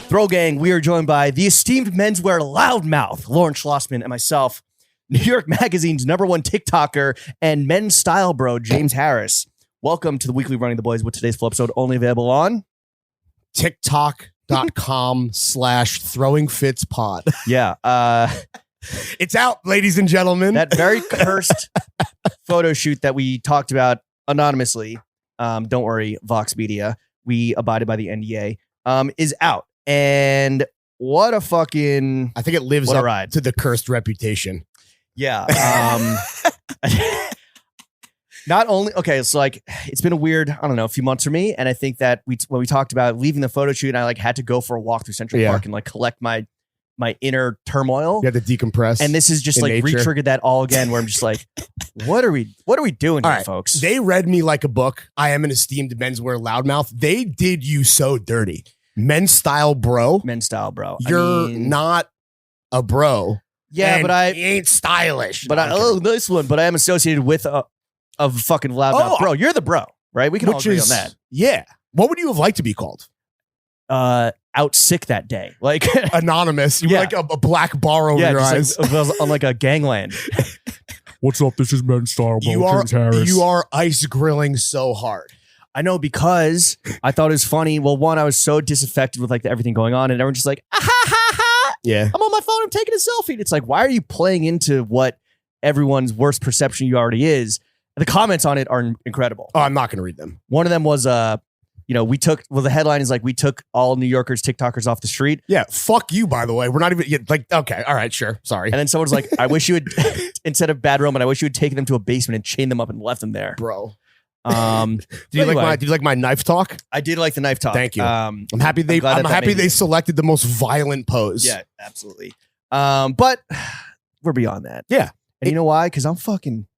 Throw Gang, we are joined by the esteemed menswear loudmouth, Lauren Schlossman, and myself, New York Magazine's #1 TikToker and men's style bro, James Harris. Welcome to the weekly Running the Boys with today's full episode only available on TikTok.com/throwingfitspod. Yeah. It's out, ladies and gentlemen. That very cursed photo shoot that we talked about anonymously. Don't worry, Vox Media. We abided by the NDA. Is out. And what a fucking... I think it lives up to the cursed reputation. Yeah. Not only... Okay, so like, it's been a weird, I don't know, a few months for me. And I think that when we talked about leaving the photo shoot, and I like had to go for a walk through Central Park and like collect my inner turmoil. You had to decompress. And this is just like re-triggered that all again, where I'm just like, what are we doing here, folks? They read me like a book. I am an esteemed menswear loudmouth. They did you so dirty. Men's style bro. Men's style bro. You're not a bro. Yeah, but I ain't stylish. But this one, but I am associated with a fucking loudmouth bro. You're the bro, right? We can all agree on that. Yeah. What would you have liked to be called? Out sick that day, like anonymous. You were like a black bar over your eyes, like, on like a gangland. What's up? This is men's style bro. James Harris. You are ice grilling so hard. I know, because I thought it was funny. Well, one, I was so disaffected with like everything going on, and everyone's just like, ah, ha, ha, ha. Yeah, I'm on my phone, I'm taking a selfie. And it's like, why are you playing into what everyone's worst perception you already is? And the comments on it are incredible. Oh, I'm not going to read them. One of them was, the headline is like, we took all New Yorkers, TikTokers off the street. Yeah, fuck you, by the way. We're not even, like, okay, all right, sure, sorry. And then someone's like, I wish you would, instead of bad Roman, I wish you would take them to a basement and chain them up and left them there. Bro. Did you like my knife talk? I did like the knife talk. Thank you. I'm happy they selected the most violent pose. Yeah, absolutely. But we're beyond that. Yeah. And you know why? Because I'm fucking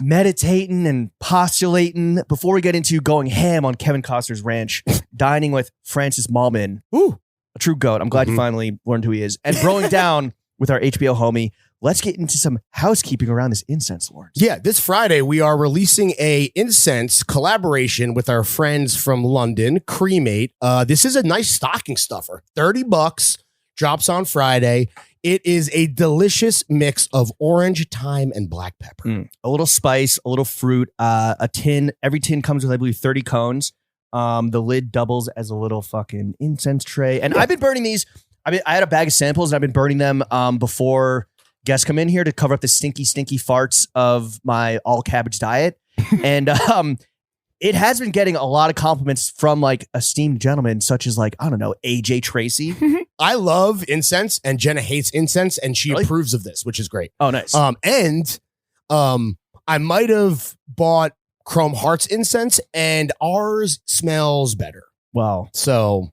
meditating and postulating before we get into going ham on Kevin Costner's ranch, dining with Francis Mallmann. Ooh, a true goat. I'm glad you finally learned who he is. And broing down with our HBO homie. Let's get into some housekeeping around this incense, Lawrence. Yeah, this Friday we are releasing a incense collaboration with our friends from London, Cremate. This is a nice stocking stuffer. $30, drops on Friday. It is a delicious mix of orange, thyme, and black pepper. A little spice, a little fruit, a tin. Every tin comes with, I believe, 30 cones. The lid doubles as a little fucking incense tray. And I've been burning these. I had a bag of samples, and I've been burning them before guests come in here to cover up the stinky farts of my all cabbage diet. And it has been getting a lot of compliments from like esteemed gentlemen such as like, I don't know, AJ Tracy. I love incense and Jenna hates incense and she approves of this, which is great. Oh, nice. And I might have bought Chrome Hearts incense and ours smells better. Wow. So.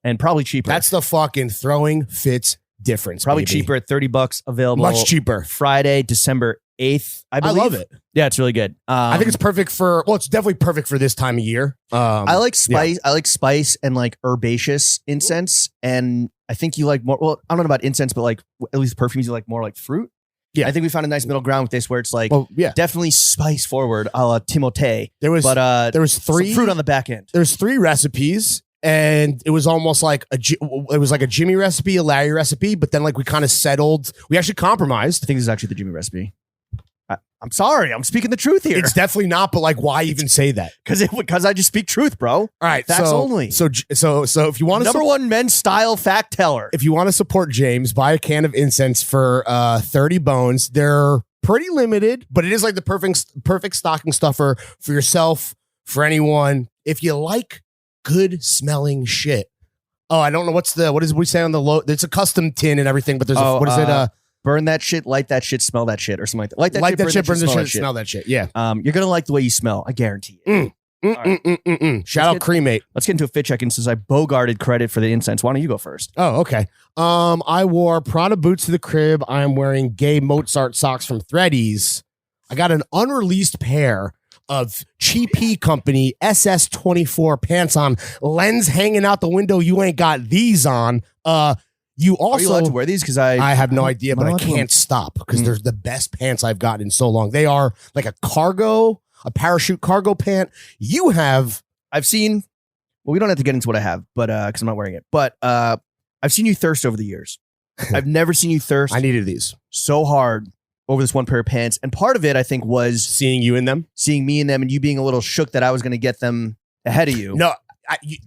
And probably cheaper. That's the fucking throwing fits difference. Probably baby. cheaper at $30 available. Much cheaper. Friday, December 8th. I believe. I love it. Yeah, it's really good. I think it's perfect for, it's definitely perfect for this time of year. I like spice. Yeah. I like spice and like herbaceous incense. And I think you like more, well, I don't know about incense, but like at least perfumes, you like more like fruit. Yeah. I think we found a nice middle ground with this where it's like, definitely spice forward a la Timothée. There was 3 fruit on the back end. There's 3 recipes. And it was almost like a Jimmy recipe, a Larry recipe, but then like we kind of settled. We actually compromised. I think this is actually the Jimmy recipe. I'm sorry, I'm speaking the truth here. It's definitely not, but like, why even say that? Because I just speak truth, bro. All right, facts only. So if you want to #1 men's style fact teller. If you want to support James, buy a can of incense for 30 bones. They're pretty limited, but it is like the perfect stocking stuffer for yourself, for anyone. If you like good smelling shit. Oh, I don't know what does we say on the low? It's a custom tin and everything, but there's what is it? Burn that shit, light that shit, smell that shit, or something like that. Light that shit, burn that shit, smell that shit. Yeah. You're gonna like the way you smell. I guarantee it. Shout out Cremate. Let's get into a fit check in since I bogarted credit for the incense. Why don't you go first? Oh, okay. I wore Prada boots to the crib. I am wearing gay Mozart socks from Threadies. I got an unreleased pair of Cheapy Company SS24 pants on, lens hanging out the window. You ain't got these on. You also are you allowed to wear these? Because I have no idea, but I can't stop because they're the best pants I've gotten in so long. They are like a parachute cargo pant. I've seen Well, we don't have to get into what I have, but because I'm not wearing it. But I've seen you thirst over the years. I've never seen you thirst. I needed these so hard over this one pair of pants, and part of it I think was seeing you in them, seeing me in them, and you being a little shook that I was going to get them ahead of you. No,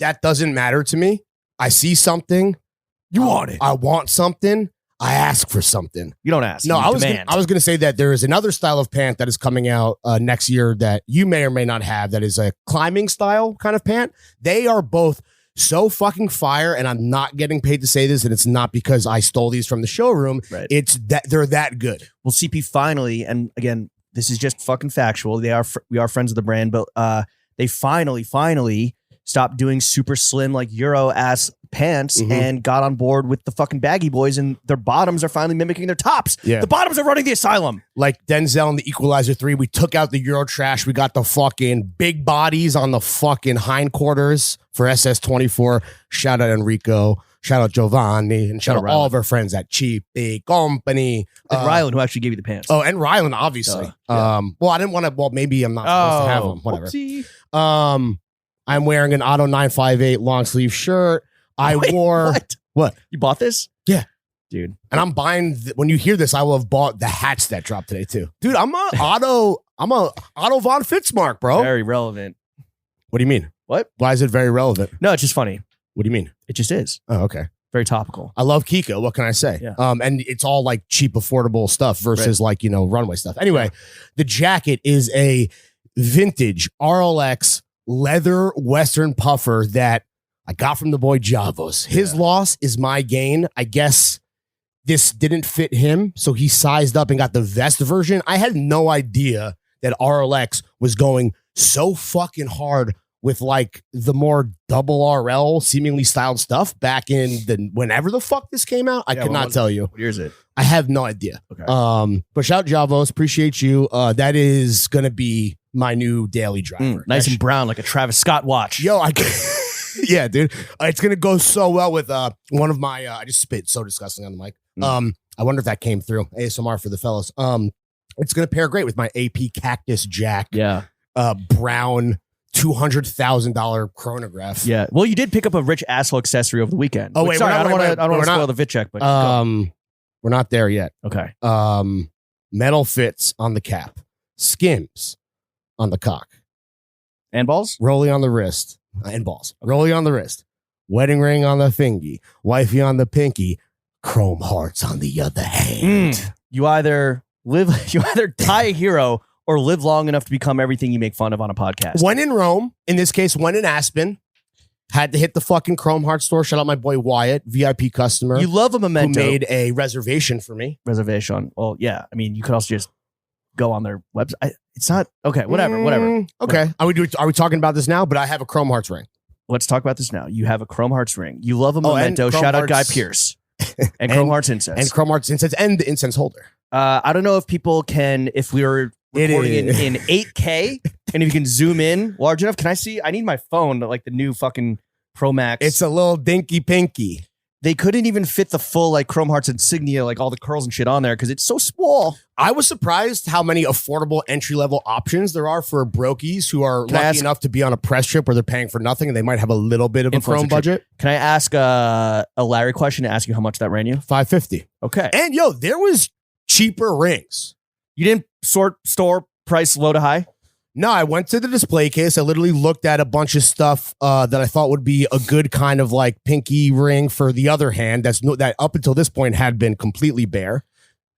that doesn't matter to me. I see something, you want it. I want something. I ask for something. You don't ask. No, I was going to say that there is another style of pant that is coming out next year that you may or may not have. That is a climbing style kind of pant. They are both so fucking fire, and I'm not getting paid to say this, and it's not because I stole these from the showroom. Right. It's that they're that good. Well, CP finally, and again, this is just fucking factual. We are friends of the brand, but they finally stopped doing super slim like Euro ass pants and got on board with the fucking baggy boys, and their bottoms are finally mimicking their tops. Yeah. The bottoms are running the asylum. Like Denzel in the Equalizer 3, we took out the Euro trash. We got the fucking big bodies on the fucking hindquarters for SS24. Shout out Enrico. Shout out Giovanni. And shout out all of our friends at Cheap Big Company. And Rylan, who actually gave you the pants. Oh, and Rylan, obviously. Yeah. Well, I didn't want to. Well, maybe I'm not supposed to have them. Whatever. Whoopsie. I'm wearing an Auto 958 long sleeve shirt. What? You bought this? Yeah. Dude. And I'm buying, when you hear this, I will have bought the hats that dropped today too. Dude, I'm a Otto von Fitzmark, bro. Very relevant. What do you mean? What? Why is it very relevant? No, it's just funny. What do you mean? It just is. Oh, okay. Very topical. I love Kiko. What can I say? Yeah. And it's all like cheap, affordable stuff versus like, runway stuff. Anyway, the jacket is a vintage RLX leather Western puffer that I got from the boy Javos. His loss is my gain. I guess this didn't fit him, so he sized up and got the vest version. I had no idea that RLX was going so fucking hard with like the more double RL seemingly styled stuff back in the whenever the fuck this came out. I could not tell you. What year is it? I have no idea. Okay. But shout out Javos, appreciate you. That is gonna be my new daily driver. Nice and brown, like a Travis Scott watch. Yo, yeah, dude. It's gonna go so well with one of my I just spit so disgusting on the mic. I wonder if that came through. ASMR for the fellas. It's gonna pair great with my AP Cactus Jack. Yeah. Brown $200,000 chronograph. Yeah. Well, you did pick up a rich asshole accessory over the weekend. Oh wait, sorry, I don't want to spoil the VitCheck, but we're not there yet. Okay. Metal fits on the cap, skims on the cock, and balls, rolly on the wrist, and balls, rolly on the wrist, wedding ring on the fingy, wifey on the pinky, chrome hearts on the other hand. You either die a hero or live long enough to become everything you make fun of on a podcast. When in Rome, in this case, when in Aspen, had to hit the fucking Chrome Heart store. Shout out my boy Wyatt, VIP customer. You love a memento. Who made a reservation for me. Reservation. Well, yeah. I mean, you could also just go on their website. It's not okay. Whatever. Okay. Whatever. Are we talking about this now? But I have a Chrome Hearts ring. Let's talk about this now. You have a Chrome Hearts ring. You love a memento. Shout out Guy Pearce and Chrome Hearts incense and Chrome Hearts incense and the incense holder. I don't know if people can. If we were recording in 8K and if you can zoom in large enough, can I see? I need my phone, like the new fucking Pro Max. It's a little dinky pinky. They couldn't even fit the full like Chrome Hearts insignia, like all the curls and shit on there because it's so small. I was surprised how many affordable entry-level options there are for brokies who are lucky enough to be on a press trip where they're paying for nothing and they might have a little bit of a Chrome budget. Can I ask a Larry question to ask you how much that ran you? $550. Okay. And yo, there was cheaper rings. You didn't sort store price low to high? No, I went to the display case. I literally looked at a bunch of stuff that I thought would be a good kind of like pinky ring for the other hand. That up until this point had been completely bare.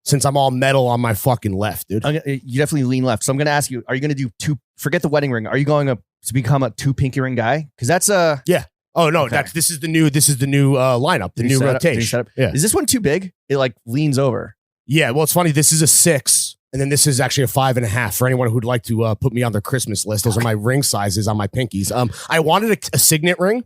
Since I'm all metal on my fucking left, dude. You definitely lean left. So I'm going to ask you: are you going to do two? Forget the wedding ring. Are you going to become a two pinky ring guy? Because that's a yeah. Oh no, okay. This is the new lineup, the new rotation. Yeah. Is this one too big? It like leans over. Yeah. Well, it's funny. This is a 6. And then this is actually a 5.5 for anyone who'd like to put me on their Christmas list. Those are my ring sizes on my pinkies. I wanted a signet ring,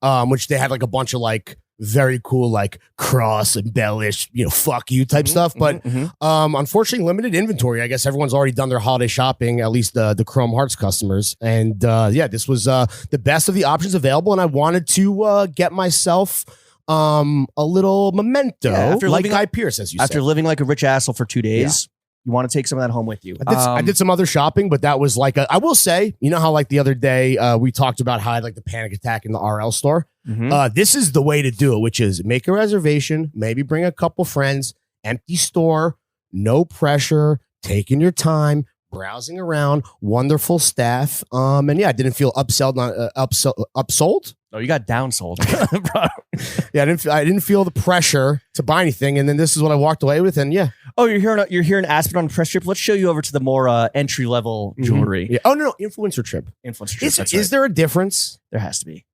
which they had like a bunch of like very cool like cross embellished, fuck you type stuff. But unfortunately, limited inventory. I guess everyone's already done their holiday shopping, at least the Chrome Hearts customers. And this was the best of the options available. And I wanted to get myself a little memento, like Guy Pearce, as you said. After living like a rich asshole for 2 days. You want to take some of that home with you. I did some other shopping, but that was like I will say, you know how like the other day we talked about how I had like the panic attack in the RL store. This is the way to do it, which is make a reservation, maybe bring a couple friends, empty store, no pressure, taking your time, browsing around, wonderful staff. And yeah, I didn't feel upsold. Oh, you got downsold. Yeah, I didn't feel the pressure to buy anything, and then this is what I walked away with, and yeah. Oh, you're here in Aspen on a press trip. Let's show you over to the more entry level jewelry. Yeah. Oh no, influencer trip. Influencer trip. Is there a difference? There has to be.